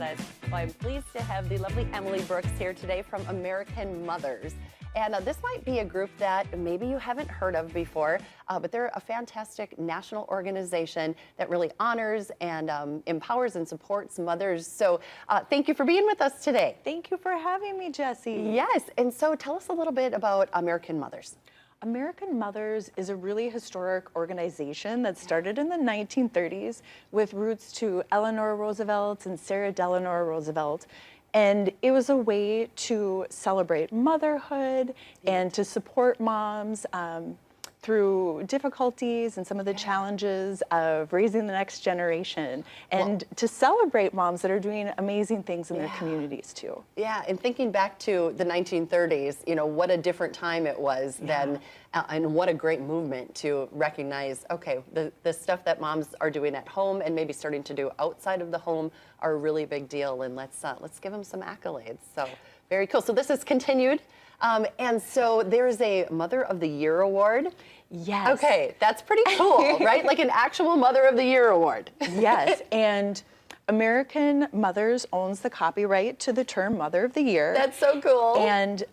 us. Well, I'm pleased to have the lovely Emily Brooks here today from American Mothers. And this might be a group that maybe you haven't heard of before, but they're a fantastic national organization that really honors and empowers and supports mothers. So thank you for being with us today. Thank you for having me, Jessie. Yes, and so tell us a little bit about American Mothers. American Mothers is a really historic organization that started in the 1930s with roots to Eleanor Roosevelt and Sarah Delano Roosevelt. And it was a way to celebrate motherhood and to support moms through difficulties and some of the challenges of raising the next generation, and to celebrate moms that are doing amazing things in their communities too. Yeah, and thinking back to the 1930s, you know, what a different time it was then, and what a great movement to recognize, okay, the stuff that moms are doing at home and maybe starting to do outside of the home are a really big deal, and let's give them some accolades. So very cool. So this is continued. And so there's a Mother of the Year award. Yes. Okay, that's pretty cool, right? Like an actual Mother of the Year award. Yes, and American Mothers owns the copyright to the term Mother of the Year. That's so cool. And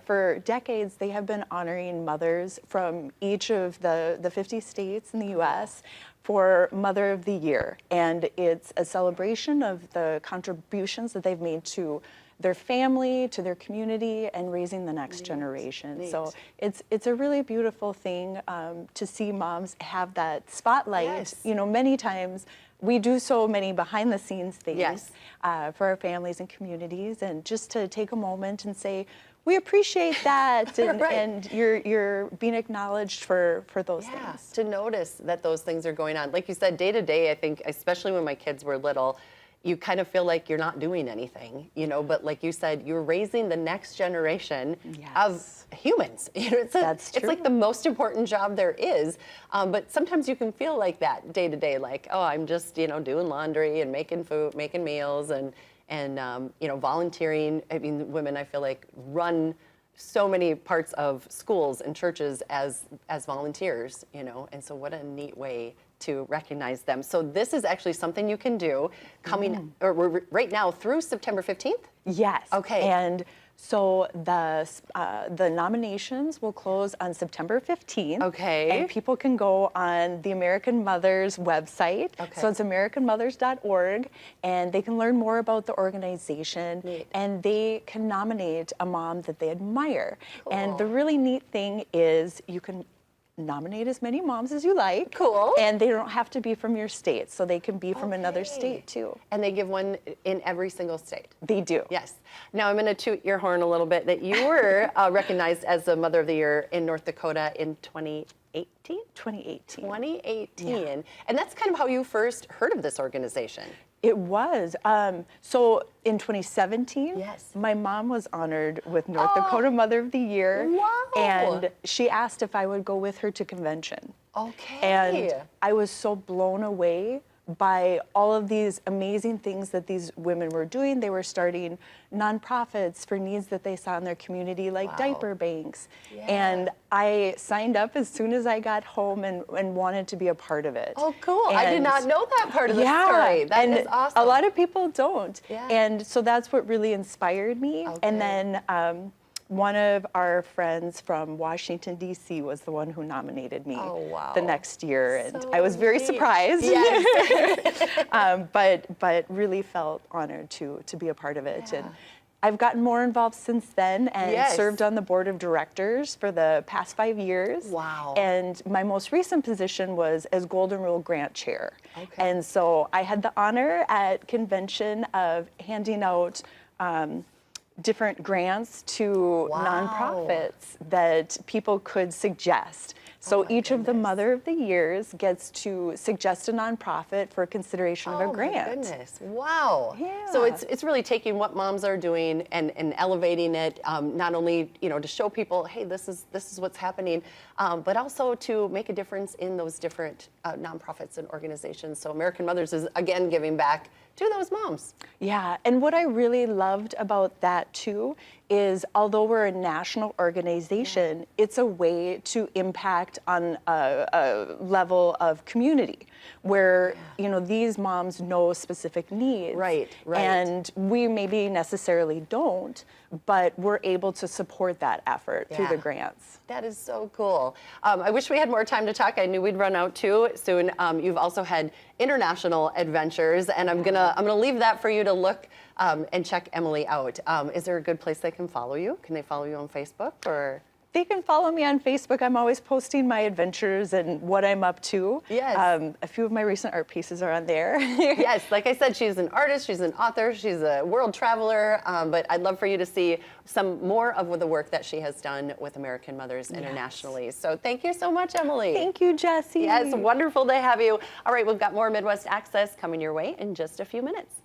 for decades, they have been honoring mothers from each of the 50 states in the U.S. for Mother of the Year. And it's a celebration of the contributions that they've made to their family, to their community, and raising the next generation. Neat. So it's a really beautiful thing to see moms have that spotlight. Yes. You know, many times we do so many behind the scenes things for our families and communities, and just to take a moment and say, we appreciate that, and, and you're being acknowledged for those things. To notice that those things are going on. Like you said, day to day, I think, especially when my kids were little, you kind of feel like you're not doing anything, you know, but like you said, you're raising the next generation of humans. You know, it's like the most important job there is. But sometimes you can feel like that day to day, like, oh, I'm just, you know, doing laundry and making food, making meals and you know, volunteering. I mean, women, I feel like, run so many parts of schools and churches as volunteers, you know, and so what a neat way to recognize them. So this is actually something you can do coming or we're right now through September 15th? Yes. Okay. And so the nominations will close on September 15th. Okay. And people can go on the American Mothers website. Okay. So it's americanmothers.org, and they can learn more about the organization. Neat. And they can nominate a mom that they admire. Cool. And the really neat thing is you can nominate as many moms as you like. Cool. And they don't have to be from your state, so they can be from another state too. And they give one in every single state. They do. Yes. Now I'm going to toot your horn a little bit that you were recognized as the Mother of the Year in North Dakota in 2018? 2018. 2018. Yeah. And that's kind of how you first heard of this organization. It was. So in 2017, Yes. my mom was honored with North Dakota Mother of the Year. Wow. And she asked if I would go with her to convention. Okay. And I was so blown away by all of these amazing things that these women were doing. They were starting nonprofits for needs that they saw in their community, like diaper banks. And I signed up as soon as I got home and wanted to be a part of it. Oh, cool. I did And not know that part of the story. That is awesome. A lot of people don't. Yeah. And so that's what really inspired me. Okay. And then one of our friends from Washington, D.C. was the one who nominated me the next year. And I was very surprised. Yes. But really felt honored to be a part of it. And I've gotten more involved since then and served on the board of directors for the past 5 years. Wow. And my most recent position was as Golden Rule Grant Chair. Okay. And so I had the honor at convention of handing out different grants to nonprofits that people could suggest. So each of the Mother of the Years gets to suggest a nonprofit for consideration of a grant. Oh my goodness! Wow. Yeah. So it's really taking what moms are doing and elevating it, not only, you know, to show people, hey, this is what's happening, but also to make a difference in those different nonprofits and organizations. So American Mothers is again giving back to those moms. Yeah, and what I really loved about that too is although we're a national organization, it's a way to impact on a level of community where, you know, these moms know specific needs. Right. And we maybe necessarily don't, but we're able to support that effort through the Yeah. grants. That is so cool. I wish we had more time to talk. I knew we'd run out too soon. You've also had international adventures, and I'm gonna leave that for you to look and check Emily out. Is there a good place they can follow you? Can they follow you on Facebook or? They can follow me on Facebook. I'm always posting my adventures and what I'm up to. Yes. A few of my recent art pieces are on there. Yes, like I said, she's an artist, she's an author, she's a world traveler, but I'd love for you to see some more of the work that she has done with American Mothers internationally. So thank you so much, Emily. Thank you, Jessie. Yes, wonderful to have you. All right, we've got more Midwest Access coming your way in just a few minutes.